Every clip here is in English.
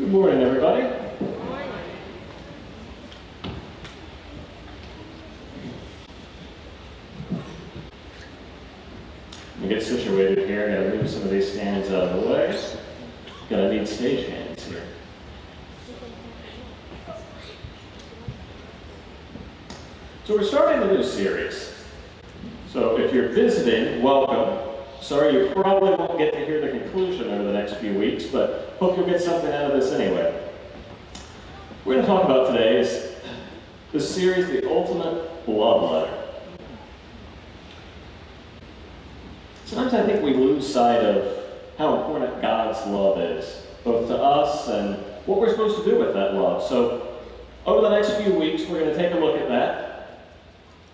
Good morning, everybody. Good morning. We get situated here. I gotta move some of these stands out of the way. Gonna need stage hands here. So we're starting a new series. So if you're visiting, welcome. Sorry you probably won't get to hear the conclusion over the next few weeks, but hope you'll get something out of this anyway. We're going to talk about today is the series, The Ultimate Love Letter. Sometimes I think we lose sight of how important God's love is, both to us and what we're supposed to do with that love. So over the next few weeks, we're going to take a look at that.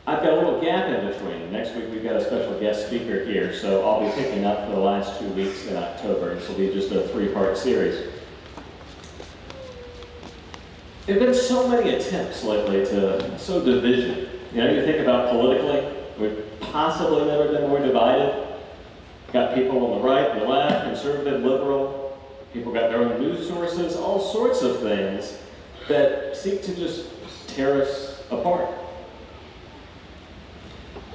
I've got a little gap in between. Next week, we've got a special guest speaker here, so I'll be picking up for the last 2 weeks in October. This will be just a 3-part series. There have been so many attempts lately to sow division. You know, you think about politically, we've possibly never been more divided. Got people on the right, the left, conservative, liberal. People got their own news sources, all sorts of things that seek to just tear us apart.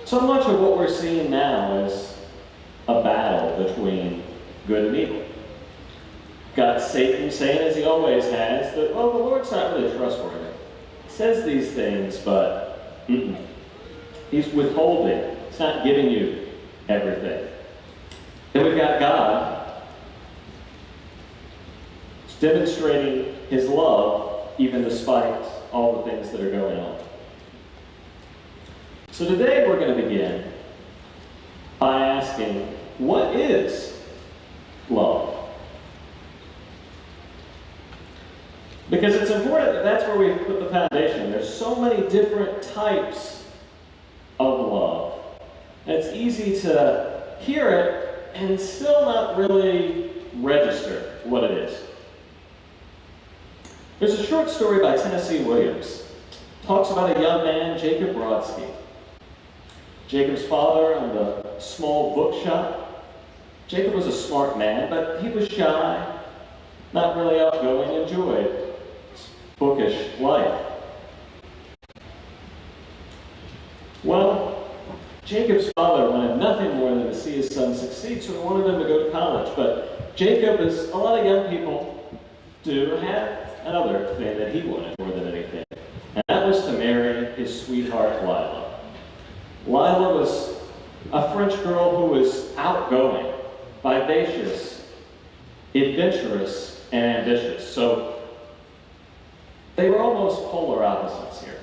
So much of what we're seeing now is a battle between good and evil. Got Satan saying, as he always has, that, well, the Lord's not really trustworthy. He says these things, but he's withholding. He's not giving you everything. Then we've got God. He's demonstrating his love, even despite all the things that are going on. So today we're going to begin by asking, what is love? Because it's important that that's where we put the foundation. There's so many different types of love. And it's easy to hear it and still not really register what it is. There's a short story by Tennessee Williams. It talks about a young man, Jacob Brodsky. Jacob's father owned a small bookshop. Jacob was a smart man, but he was shy, not really outgoing, enjoyed his bookish life. Well, Jacob's father wanted nothing more than to see his son succeed, so he wanted him to go to college. But Jacob, as a lot of young people do, had another thing that he wanted more than anything, and that was to marry his sweetheart, Lila. Lila was a French girl who was outgoing, vivacious, adventurous, and ambitious. So they were almost polar opposites here.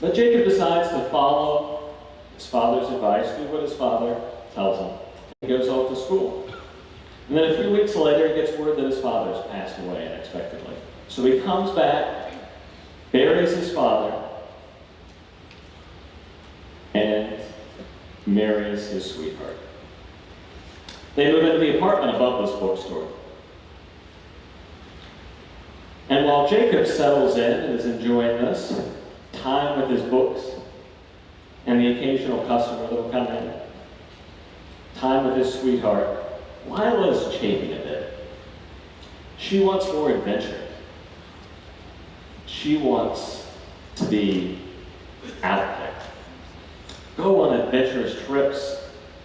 But Jacob decides to follow his father's advice, do what his father tells him. He goes off to school. And then a few weeks later, he gets word that his father's passed away unexpectedly. So he comes back, buries his father, and marries his sweetheart. They move into the apartment above this bookstore. And while Jacob settles in and is enjoying this, time with his books, and the occasional customer that will come in, time with his sweetheart, Lila's chafing a bit. She wants more adventure. She wants to be out there. Go on adventurous trips,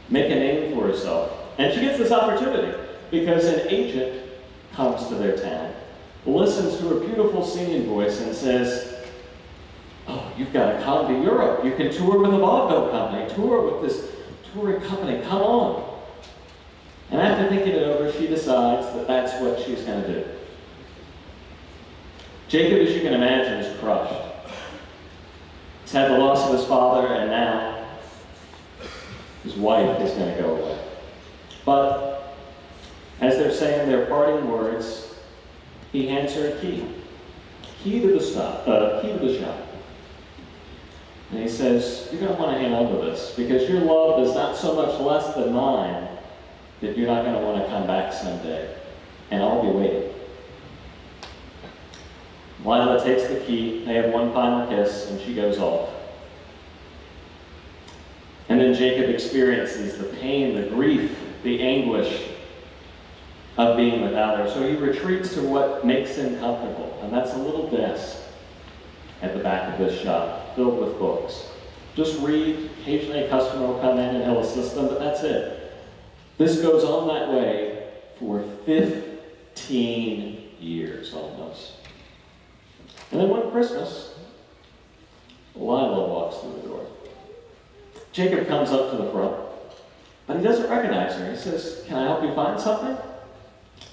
make a name for herself. And she gets this opportunity because an agent comes to their town, listens to her beautiful singing voice and says, oh, you've got to come to Europe. You can tour with a vaudeville company, tour with this touring company, come on. And after thinking it over, she decides that that's what she's going to do. Jacob, as you can imagine, is crushed. He's had the loss of his father, and now his wife is going to go away. But as they're saying their parting words, he hands her a key. Key to the shop. And he says, you're going to want to hang on to this because your love is not so much less than mine that you're not going to want to come back someday. And I'll be waiting. Lila takes the key, they have one final kiss, and she goes off. And then Jacob experiences the pain, the grief, the anguish of being without her. So he retreats to what makes him comfortable, and that's a little desk at the back of this shop filled with books. Just read. Occasionally a customer will come in and he'll assist them, but that's it. This goes on that way for 15 years almost. And then one Christmas, Lila walks through the door. Jacob comes up to the front, but he doesn't recognize her. He says, "Can I help you find something?"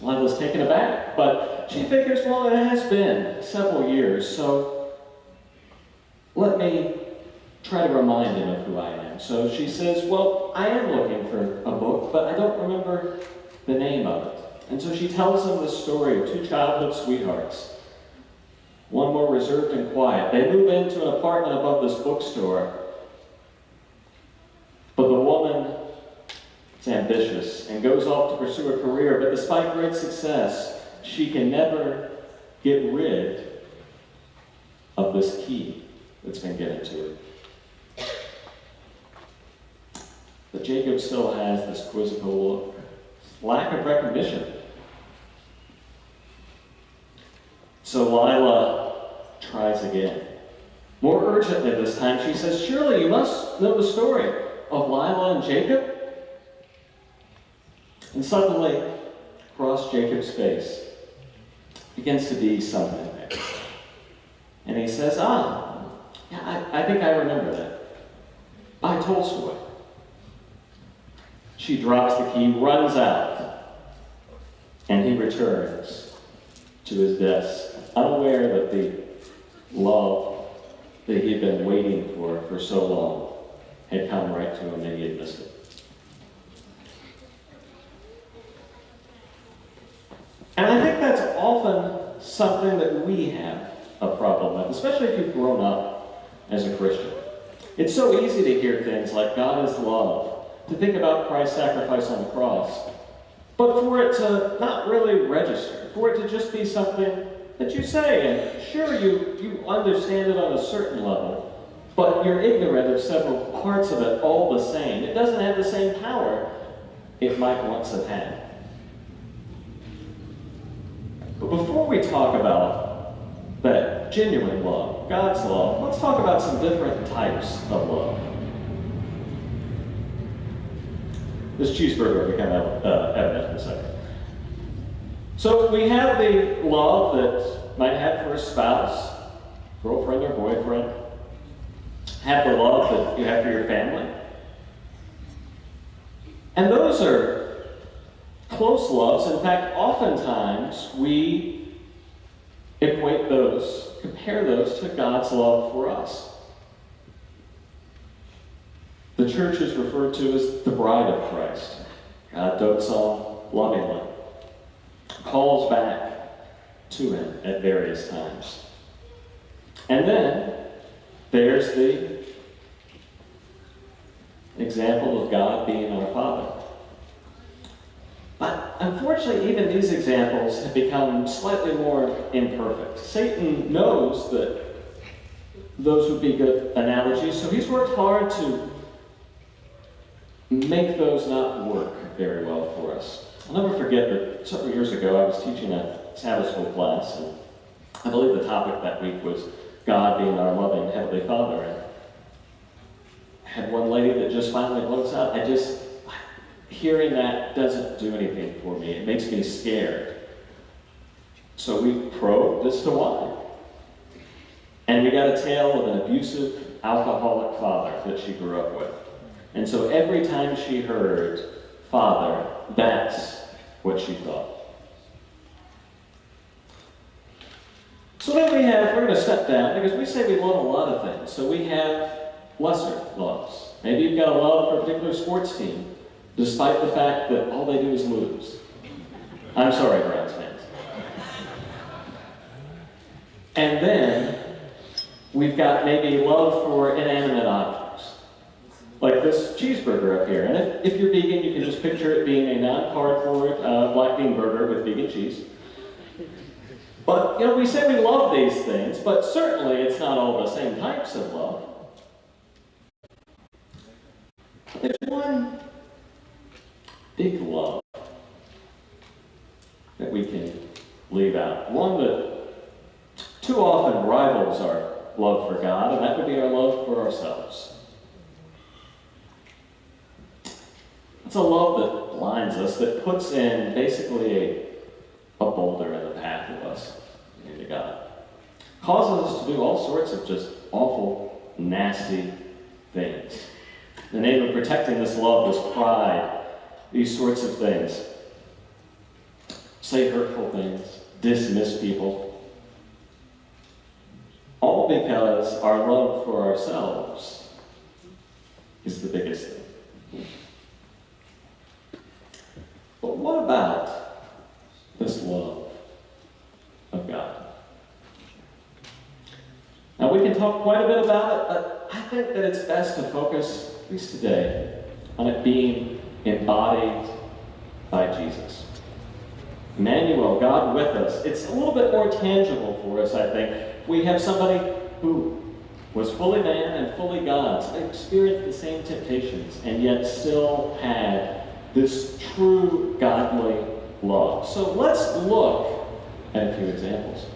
Lila's taken aback, but she figures, well, it has been several years, so let me try to remind him of who I am. So she says, well, I am looking for a book, but I don't remember the name of it. And so she tells him the story of two childhood sweethearts, one more reserved and quiet. They move into an apartment above this bookstore, but the woman is ambitious and goes off to pursue a career, but despite great success, she can never get rid of this key that's been given to her. But Jacob still has this quizzical look, lack of recognition. So Lila tries again. More urgently this time, she says, "Surely you must know the story of Lila and Jacob?" And suddenly, across Jacob's face begins to be something there. And he says, yeah, I think I remember that. By Tolstoy. She drops the key, runs out, and he returns to his desk, unaware that the love that he had been waiting for so long had come right to him and he had missed it. And I think that's often something that we have a problem with, especially if you've grown up as a Christian. It's so easy to hear things like God is love, to think about Christ's sacrifice on the cross, but for it to not really register, for it to just be something that you say, and sure, you understand it on a certain level, but you're ignorant of several parts of it all the same. It doesn't have the same power it might once have had. But before we talk about that genuine love, God's love, let's talk about some different types of love. This cheeseburger will become evident in a second. So we have the love that might have for a spouse, girlfriend or boyfriend. Have the love that you have for your family. And those are close loves. In fact, oftentimes we equate those, compare those to God's love for us. The church is referred to as the bride of Christ. God dotes on lovingly, calls back to him at various times. And then there's the example of God being our Father. But unfortunately, even these examples have become slightly more imperfect. Satan knows that those would be good analogies, so he's worked hard to make those not work very well for us. I'll never forget that several years ago I was teaching a Sabbath school class, and I believe the topic that week was God being our loving Heavenly Father. And I had one lady that just finally blows out. Hearing that doesn't do anything for me. It makes me scared. So we probed as to why. And we got a tale of an abusive, alcoholic father that she grew up with. And so every time she heard Father, that's what she thought. So then we're going to step down, because we say we love a lot of things. So we have lesser loves. Maybe you've got a love for a particular sports team, despite the fact that all they do is lose. I'm sorry, Browns fans. And then we've got maybe love for inanimate objects, like this cheeseburger up here. And if you're vegan, you can just picture it being a non-cardboard black bean burger with vegan cheese. But, we say we love these things, but certainly it's not all the same types of love. There's one big love leave out. One that too often rivals our love for God, and that would be our love for ourselves. It's a love that blinds us, that puts in basically a boulder in the path of us into God. Causes us to do all sorts of just awful, nasty things. In the name of protecting this love, this pride, these sorts of things. Say hurtful things, dismiss people. All because our love for ourselves is the biggest thing. But what about this love of God? Now, we can talk quite a bit about it, but I think that it's best to focus, at least today, on it being embodied by Jesus. Emmanuel, God with us. It's a little bit more tangible for us, I think. We have somebody who was fully man and fully God, so experienced the same temptations, and yet still had this true godly love. So let's look at a few examples.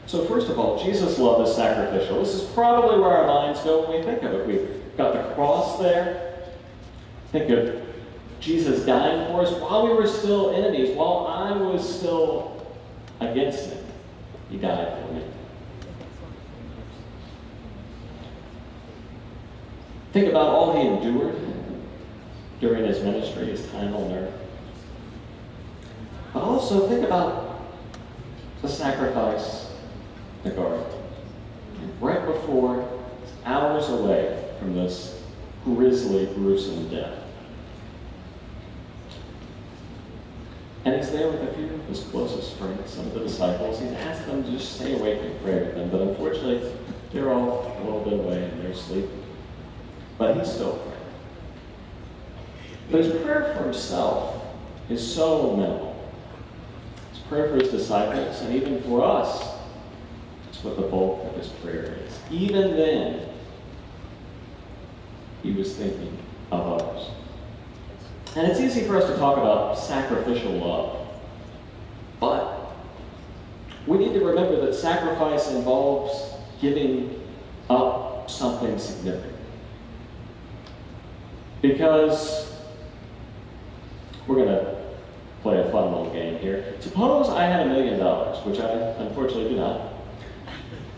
So first of all, Jesus' love is sacrificial. This is probably where our minds go when we think of it. We've got the cross there. Think of Jesus dying for us while we were still enemies, while I was still against him. He died for me. Think about all he endured during his ministry, his time on earth. But also think about the sacrifice in the garden. Right before, hours away from this grisly, gruesome death. And he's there with a few of his closest friends, some of the disciples. He's asked them to just stay awake and pray with them, but unfortunately, they're all a little bit away and they're sleeping. But he's still praying. But his prayer for himself is so minimal. His prayer for his disciples, and even for us, is what the bulk of his prayer is. Even then, he was thinking of others. And it's easy for us to talk about sacrificial love. But we need to remember that sacrifice involves giving up something significant. Because we're going to play a fun little game here. Suppose I had $1 million, which I unfortunately do not,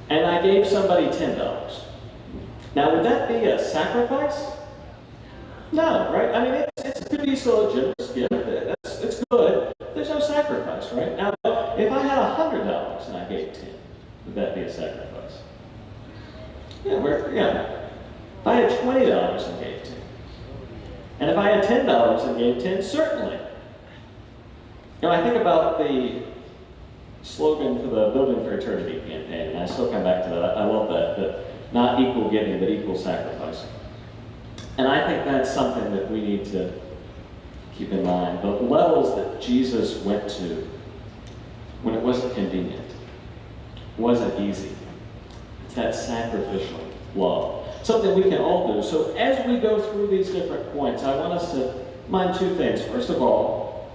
and I gave somebody $10. Now, would that be a sacrifice? No, right? I mean, it could be still a generous gift. It's good. There's no sacrifice, right? Now, if I had $100 and I gave 10, would that be a sacrifice? Yeah. If I had $20 and gave 10, and if I had $10 and gave 10, certainly. I think about the slogan for the Building for Eternity campaign, and I still come back to that. I love that not equal giving, but equal sacrifice. And I think that's something that we need to keep in mind. The levels that Jesus went to when it wasn't convenient, wasn't easy. It's that sacrificial love. Something we can all do. So as we go through these different points, I want us to mind two things. First of all,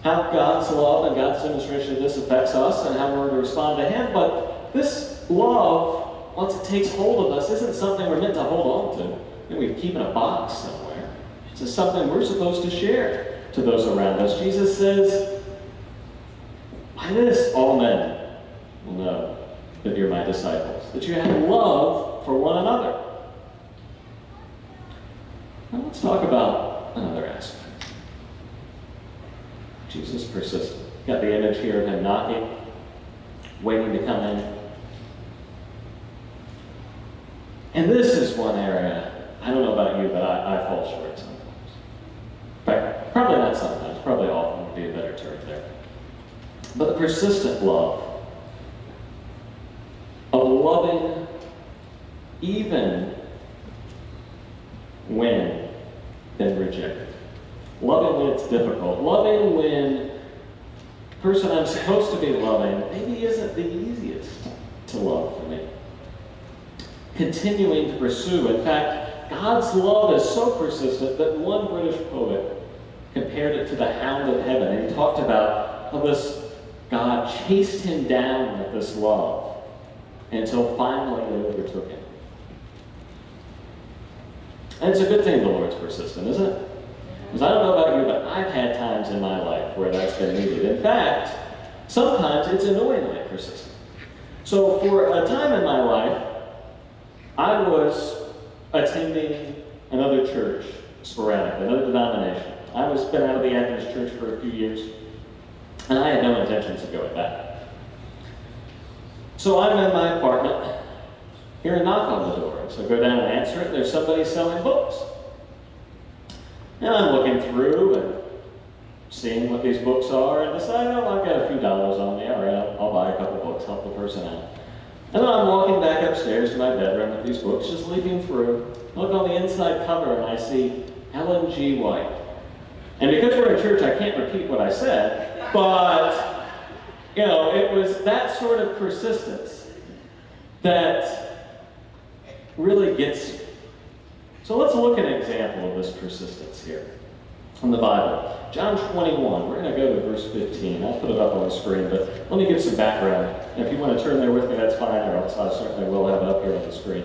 how God's love and God's demonstration of this affects us and how we're to respond to him. But this love, once it takes hold of us, isn't something we're meant to hold on to. We keep in a box somewhere. It's something we're supposed to share to those around us. Jesus says, by this all men will know that you're my disciples, that you have love for one another. Now let's talk about another aspect. Jesus persisted. Got the image here of him knocking, waiting to come in. And this is one area, I don't know about you, but I fall short sometimes. In fact, probably not sometimes, probably often would be a better term there. But the persistent love of loving even when been rejected. Loving when it's difficult. Loving when the person I'm supposed to be loving maybe isn't the easiest to love for me. Continuing to pursue. In fact, God's love is so persistent that one British poet compared it to the hound of heaven. And he talked about how this God chased him down with this love until finally it overtook him. And it's a good thing the Lord's persistent, isn't it? Because I don't know about you, but I've had times in my life where that's been needed. In fact, sometimes it's annoyingly persistent. So for a time in my life, I was attending another church sporadically, another denomination. I was been out of the Adventist church for a few years, and I had no intentions of going back. So I'm in my apartment, hear a knock on the door. So I go down and answer it, and there's somebody selling books. And I'm looking through and seeing what these books are, and decide, oh, I've got a few dollars on me. All right, I'll buy a couple books, help the person out. And then I'm walking back upstairs to my bedroom with these books, just leafing through. Look on the inside cover, and I see Ellen G. White. And because we're in church, I can't repeat what I said, but, it was that sort of persistence that really gets you. So let's look at an example of this persistence here from the Bible. John 21, we're going to go to verse 15. I'll put it up on the screen, but let me give some background. And if you want to turn there with me, that's fine, or else I certainly will have it up here on the screen.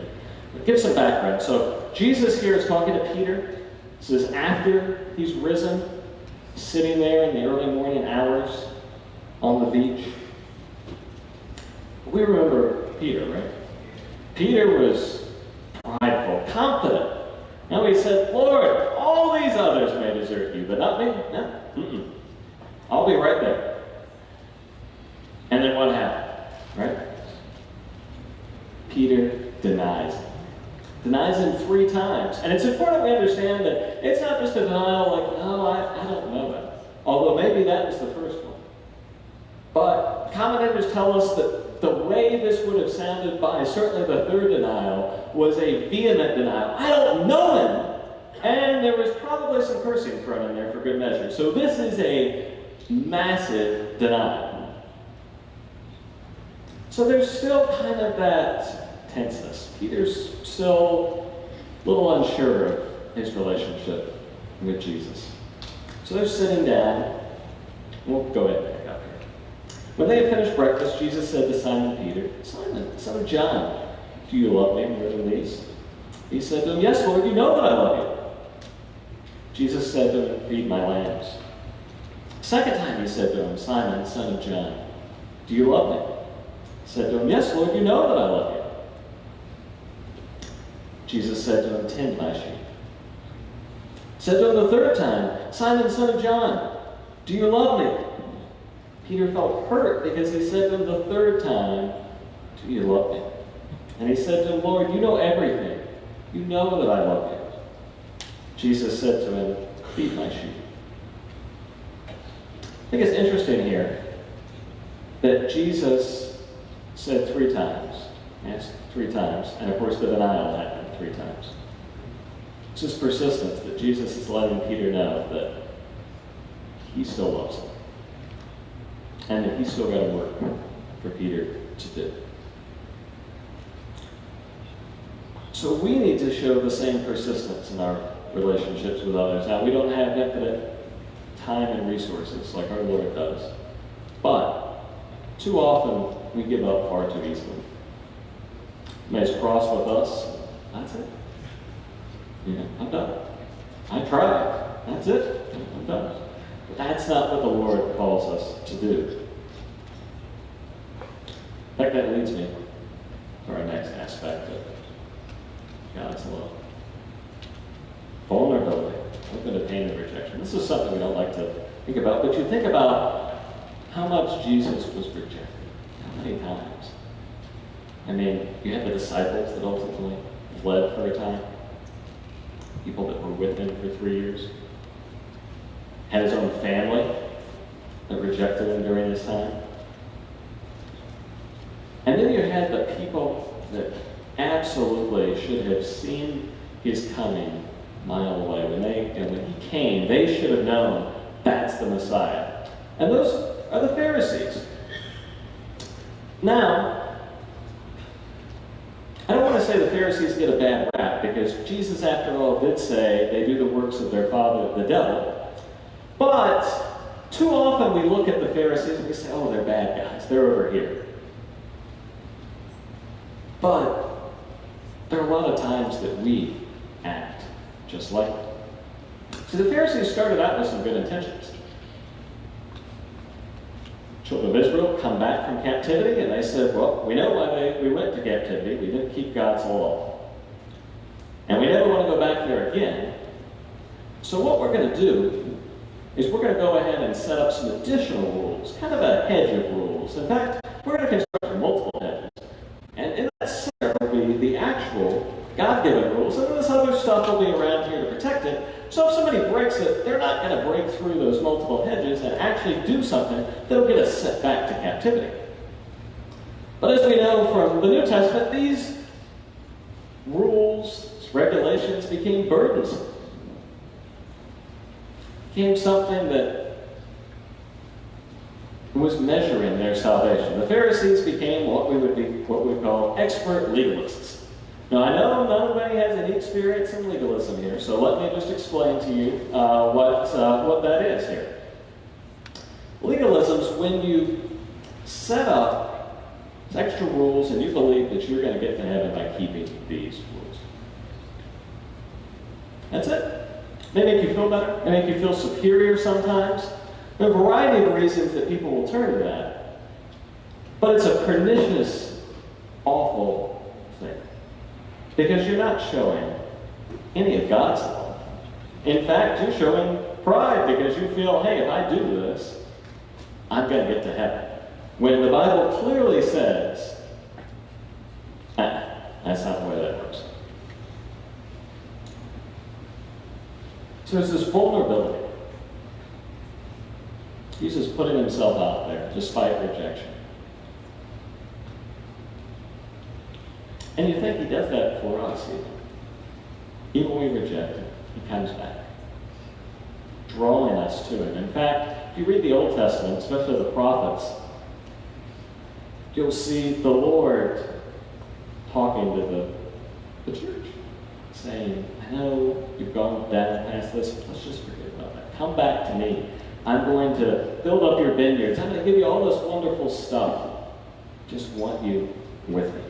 But give some background. So Jesus here is talking to Peter. This is after he's risen, sitting there in the early morning hours on the beach. We remember Peter, right? Peter was prideful, confident. Now he said, Lord, all these others may desert you, but not me. No, I'll be right there. And then what happened, right? Peter denies him. Denies him 3 times. And it's important we understand that it's not just a denial like, oh, I don't know that. Although maybe that was the first one. But commentators tell us that the way this would have sounded by certainly the third denial was a vehement denial. I don't know him. And there was probably some cursing thrown in there for good measure. So this is a massive denial. So there's still kind of that tenseness. Peter's still a little unsure of his relationship with Jesus. So they're sitting down. We'll go ahead and pick up here. When they had finished breakfast, Jesus said to Simon Peter, Simon, son of John, do you love me more than these? He said to him, yes, Lord, you know that I love you. Jesus said to him, feed my lambs. Second time he said to him, Simon, son of John, do you love me? He said to him, yes, Lord, you know that I love you. Jesus said to him, tend my sheep. Said to him the third time, Simon, son of John, do you love me? Peter felt hurt because he said to him the third time, do you love me? And he said to him, Lord, you know everything. You know that I love you. Jesus said to him, feed my sheep. I think it's interesting here that Jesus said 3 times, asked 3 times, and of course the denial happened 3 times. It's just persistence that Jesus is letting Peter know that he still loves him. And that he's still got work for Peter to do. So we need to show the same persistence in our relationships with others. Now, we don't have infinite time and resources like our Lord does. But too often we give up far too easily. Somebody's cross with us, that's it. I'm done. I tried. That's it. I'm done. But that's not what the Lord calls us to do. In fact, that leads me to our next aspect of God's love. Vulnerability, open to pain and rejection. This is something we don't like to think about, but you think about how much Jesus was rejected. How many times? I mean, you had the disciples that ultimately fled for a time. People that were with him for 3 years. Had his own family that rejected him during this time. And then you had the people that absolutely should have seen his coming a mile away. When he came, they should have known that's the Messiah. And those are the Pharisees. Now, I don't want to say the Pharisees get a bad rap, because Jesus, after all, did say they do the works of their father, the devil. But Too often we look at the Pharisees and we say, oh, they're bad guys. They're over here. But there are a lot of times that we act just like them. See, the Pharisees started out with some good intentions. Children of Israel come back from captivity, and they said, well, we know why we went to captivity. We didn't keep God's law. And we never want to go back there again. So what we're going to do is we're going to go ahead and set up some additional rules, kind of a hedge of rules. In fact, we're going to construct multiple hedges. And in that center will be the actual God-given rules, and then this other stuff will be around here to protect it. So if somebody breaks it, they're not going to break through those multiple hedges and actually do something that'll get us sent back to captivity. But as we know from the New Testament, these rules, regulations became burdensome. Became something that was measuring their salvation. The Pharisees became what we call expert legalists. Now, I know nobody has any experience in legalism here, so let me just explain to you what that is here. Legalism is when you set up extra rules and you believe that you're going to get to heaven by keeping these rules. That's it. They make you feel better. They make you feel superior sometimes. There are a variety of reasons that people will turn to that. But it's a pernicious, awful thing. Because you're not showing any of God's love. In fact, you're showing pride because you feel, hey, if I do this, I'm going to get to heaven. When the Bible clearly says, that's not the way that works. So there's this vulnerability. Jesus putting himself out there despite rejection. And you think he does that for us even. Even when we reject him, he comes back, drawing us to him. In fact, if you read the Old Testament, especially the prophets, you'll see the Lord talking to the church, saying, I know you've gone down past this, but let's just forget about that. Come back to me. I'm going to build up your vineyards. I'm going to give you all this wonderful stuff. Just want you with me.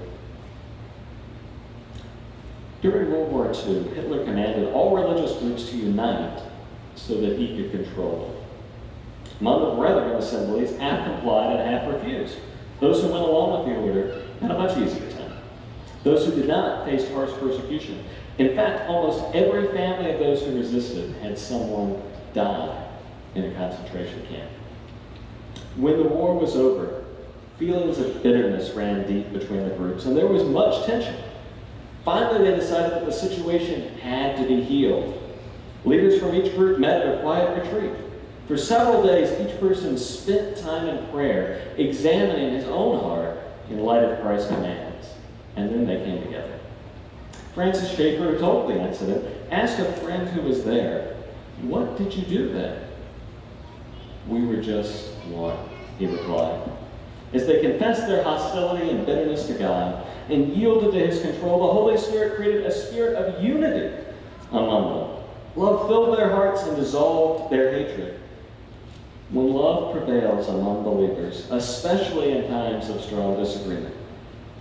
During World War II, Hitler commanded all religious groups to unite so that he could control them. Among the brethren assemblies, half complied and half refused. Those who went along with the order had a much easier time. Those who did not faced harsh persecution. In fact, almost every family of those who resisted had someone die in a concentration camp. When the war was over, feelings of bitterness ran deep between the groups, and there was much tension. Finally, they decided that the situation had to be healed. Leaders from each group met at a quiet retreat. For several days, each person spent time in prayer, examining his own heart in light of Christ's commands. And then they came together. Francis Schaeffer, who told the incident, asked a friend who was there, "What did you do then?" "We were just one," he replied. As they confessed their hostility and bitterness to God and yielded to his control, the Holy Spirit created a spirit of unity among them. Love filled their hearts and dissolved their hatred. When love prevails among believers, especially in times of strong disagreement,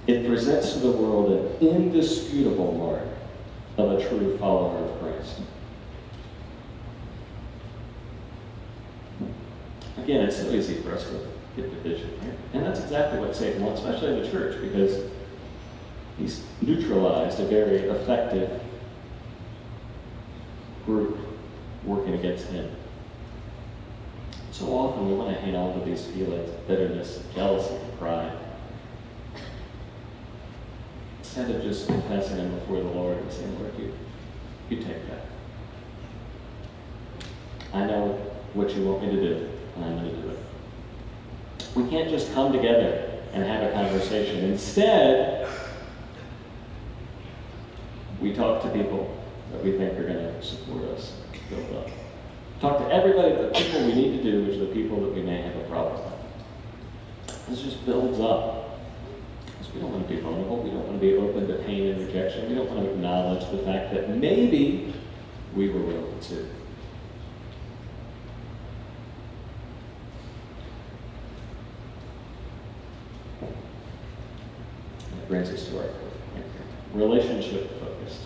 it presents to the world an indisputable mark of a true follower of Christ. Again, it's so easy for us to get division here. And that's exactly what Satan wants, especially in the church, because he's neutralized a very effective group working against him. So often we want to hang on to these feelings of bitterness, jealousy, and pride, instead of just confessing them before the Lord and saying, Lord, you take that. I know what you want me to do, and I'm going to do it. We can't just come together and have a conversation. Instead, we talk to people that we think are going to support us, build up. Talk to everybody, the people we need to do, which are the people that we may have a problem with. This just builds up. Because we don't want to be vulnerable. We don't want to be open to pain and rejection. We don't want to acknowledge the fact that maybe we were wrong too. brings us to our fourth point here. Relationship focused.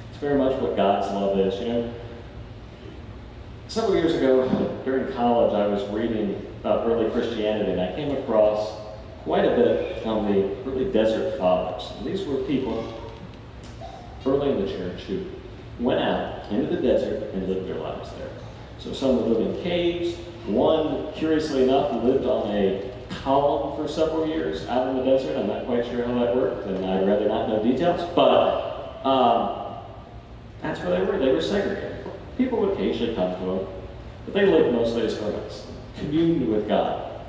It's very much what God's love is. Several years ago, during college, I was reading about early Christianity, and I came across quite a bit on the early desert fathers. And these were people early in the church who went out into the desert and lived their lives there. So some would live in caves. One, curiously enough, lived on a column for several years out in the desert. I'm not quite sure how that worked, and I'd rather not know details, but that's where they were. They were segregated. People would occasionally come to them, but they lived mostly as hermits, communed with God.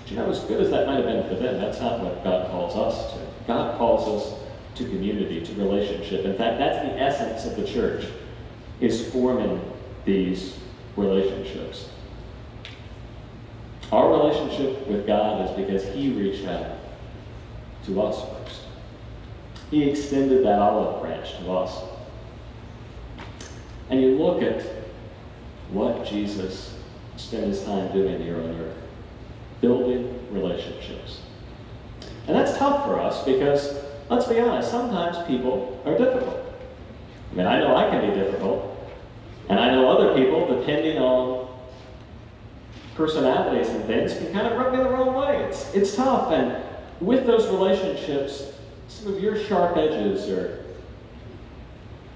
But as good as that might have been for them, that's not what God calls us to. God calls us to community, to relationship. In fact, that's the essence of the church, is forming these relationships. Our relationship with God is because He reached out to us first. He extended that olive branch to us. And you look at what Jesus spent His time doing here on earth, building relationships. And that's tough for us because, let's be honest, sometimes people are difficult. I know I can be difficult. And I know other people, depending on personalities and things, can kind of rub me the wrong way. It's tough. And with those relationships, some of your sharp edges are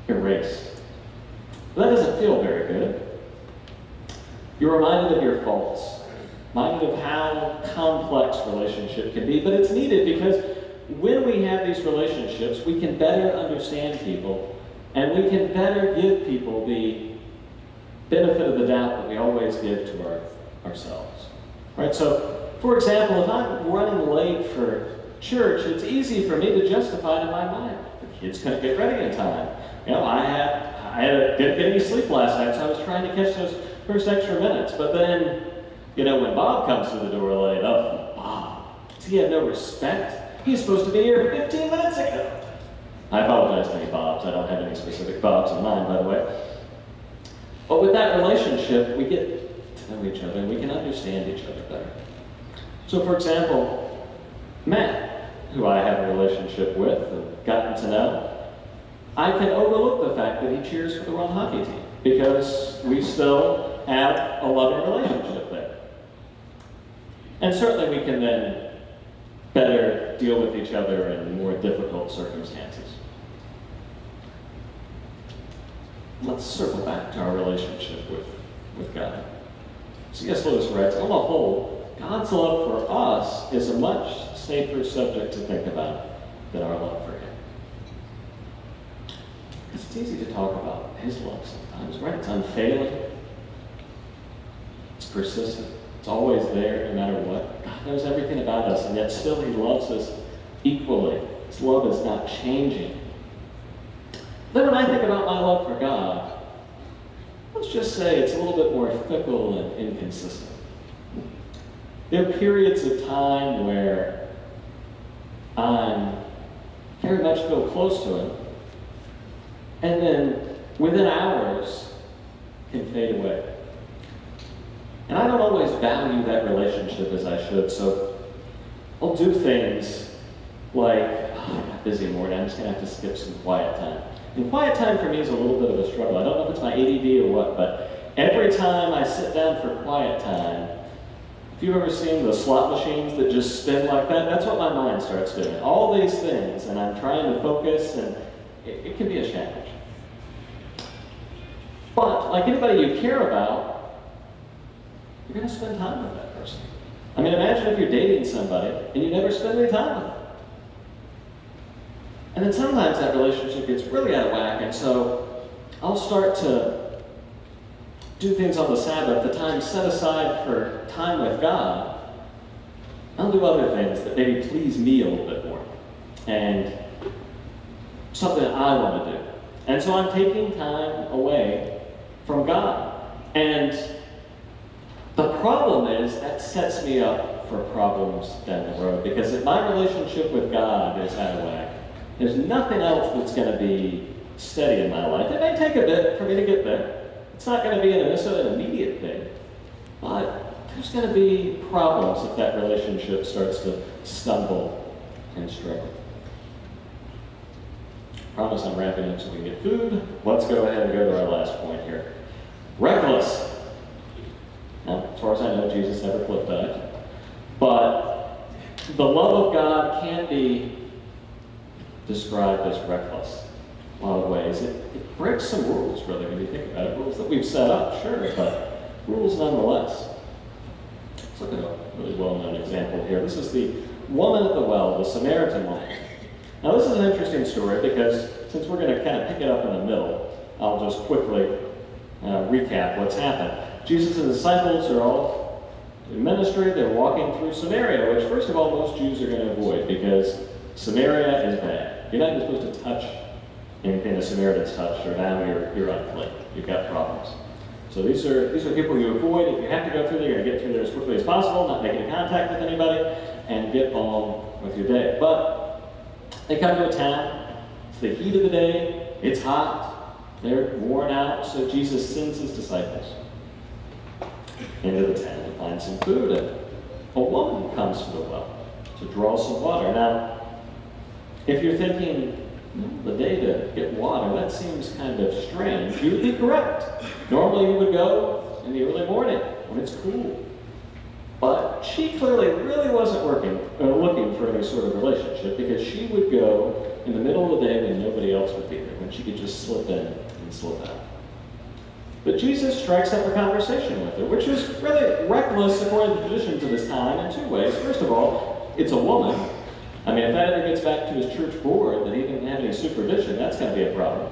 erased. That doesn't feel very good. You're reminded of your faults, reminded of how complex relationship can be, but it's needed because when we have these relationships, we can better understand people, and we can better give people the benefit of the doubt that we always give to ourselves. Right? So, for example, if I'm running late for church, it's easy for me to justify it in my mind. The kids couldn't get ready in time. I didn't get any sleep last night, so I was trying to catch those first extra minutes. But then, when Bob comes through the door late, oh, Bob, does he have no respect? He's supposed to be here 15 minutes ago. I apologize to any Bobs. I don't have any specific Bobs in mind, by the way. But with that relationship, we get to know each other and we can understand each other better. So, for example, Matt, who I have a relationship with and gotten to know, I can overlook the fact that he cheers for the wrong hockey team because we still have a loving relationship there. And certainly we can then better deal with each other in more difficult circumstances. Let's circle back to our relationship with God. C.S. Lewis writes, on the whole, God's love for us is a much safer subject to think about than our love for Him. Because it's easy to talk about His love sometimes, right? It's unfailing. It's persistent. It's always there no matter what. God knows everything about us, and yet still He loves us equally. His love is not changing. Then when I think about my love for God, let's just say it's a little bit more fickle and inconsistent. There are periods of time where I very much feel close to Him, and then within hours can fade away. And I don't always value that relationship as I should, so I'll do things like, I got busy morning, I'm just going to have to skip some quiet time. And quiet time for me is a little bit of a struggle. I don't know if it's my ADD or what, but every time I sit down for quiet time, if you've ever seen the slot machines that just spin like that, that's what my mind starts doing. All these things, and I'm trying to focus, and it can be a challenge. But, like anybody you care about, you're going to spend time with that person. Imagine if you're dating somebody and you never spend any time with them. And then sometimes that relationship gets really out of whack, and so I'll start to do things on the Sabbath, the time set aside for time with God. I'll do other things that maybe please me a little bit more, and something that I want to do. And so I'm taking time away from God. And the problem is that sets me up for problems down the road, because if my relationship with God is out of whack, there's nothing else that's going to be steady in my life. It may take a bit for me to get there. It's not going to be necessarily an immediate thing. But there's going to be problems if that relationship starts to stumble and struggle. Promise I'm wrapping up so we can get food. Let's go ahead and go to our last point here. Reckless. Now, as far as I know, Jesus never cliff dived. But the love of God can be described as reckless in a lot of ways. It breaks some rules, really, when you think about it. Rules that we've set up, sure, but rules nonetheless. Let's look at a really well-known example here. This is the woman at the well, the Samaritan woman. Now, this is an interesting story because since we're going to kind of pick it up in the middle, I'll just quickly recap what's happened. Jesus and the disciples are all in ministry. They're walking through Samaria, which, first of all, most Jews are going to avoid because Samaria is bad. You're not even supposed to touch anything the Samaritans touched, or now you're unclean. You've got problems. So these are people you avoid. If you have to go through there, you're going to get through there as quickly as possible, not making contact with anybody, and get on with your day. But they come to a town. It's the heat of the day. It's hot. They're worn out. So Jesus sends his disciples into the town to find some food. And a woman comes to the well to draw some water. Now, if you're thinking, the day to get water, that seems kind of strange, you would be correct. Normally you would go in the early morning when it's cool. But she clearly really wasn't looking for any sort of relationship, because she would go in the middle of the day when nobody else would be there, when she could just slip in and slip out. But Jesus strikes up a conversation with her, which is really reckless according to the traditions of his time in two ways. First of all, it's a woman. I mean, if that ever gets back to his church board that he didn't have any supervision, that's going to be a problem.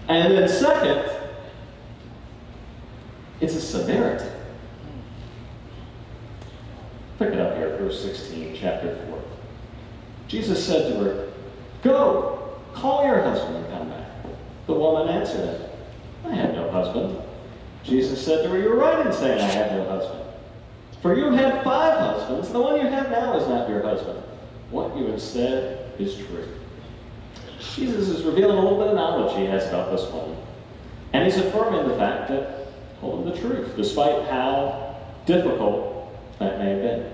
And then second, it's a Samaritan. Pick it up here, verse 16, chapter 4. Jesus said to her, "Go, call your husband and come back." The woman answered him, "I have no husband." Jesus said to her, "You're right in saying I have no husband. For you have 5 husbands, and the one you have now is not your husband. What you have said is true." Jesus is revealing a little bit of knowledge he has about this woman. And he's affirming the fact that told him the truth, despite how difficult that may have been.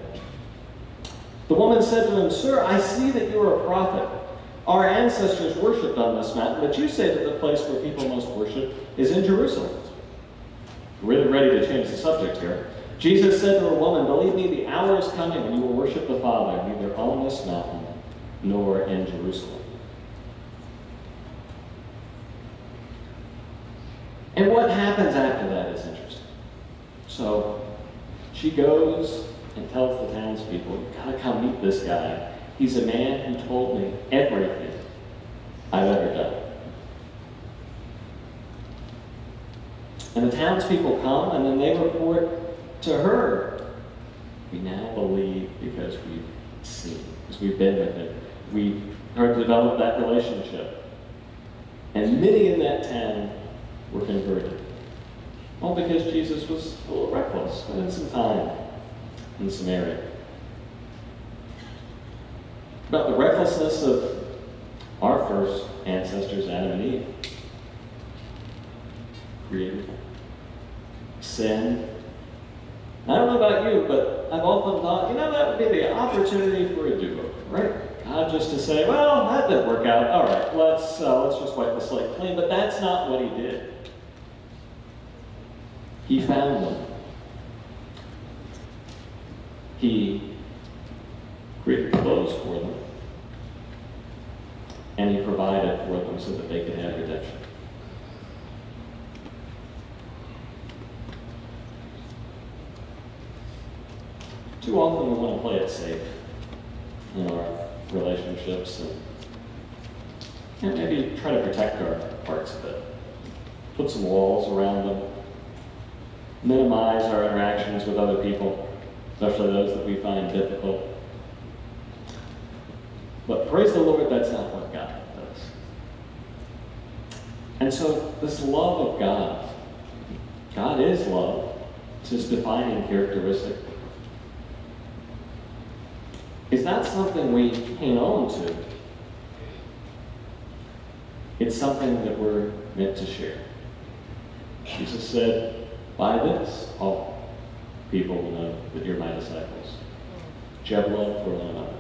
The woman said to him, "Sir, I see that you are a prophet. Our ancestors worshipped on this mountain, but you say that the place where people most worship is in Jerusalem." Really ready to change the subject here. Jesus said to a woman, "Believe me, the hour is coming when you will worship the Father, neither on this mountain nor in Jerusalem." And what happens after that is interesting. So she goes and tells the townspeople, "You've got to come meet this guy. He's a man who told me everything I've ever done." And the townspeople come, and then they report to her, "We now believe because we've seen, because we've been with him. We've heard develop that relationship." And many in that town were converted. All because Jesus was a little reckless, spending some time in Samaria. About the recklessness of our first ancestors, Adam and Eve. Created, sinned. I don't know about you, but I've often thought, that would be the opportunity for a do-over, right? God just to say, well, that didn't work out. All right, let's just wipe the slate clean. But that's not what he did. He found them. He created clothes for them. And he provided for them so that they could have redemption. Too often we want to play it safe in our relationships and maybe try to protect our hearts a bit. Put some walls around them. Minimize our interactions with other people, especially those that we find difficult. But praise the Lord, that's not what God does. And so this love of God is love. It's his defining characteristic. It's not something we hang on to. It's something that we're meant to share. Jesus said, "By this, all people will know that you're my disciples. You have love for one another."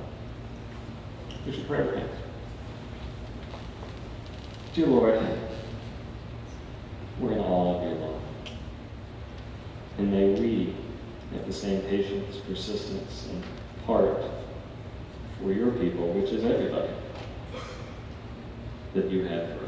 Here's your prayer, friends. Dear Lord, we're in awe of your love. And may we have the same patience, persistence, and heart for your people, which is everybody, that you have for us.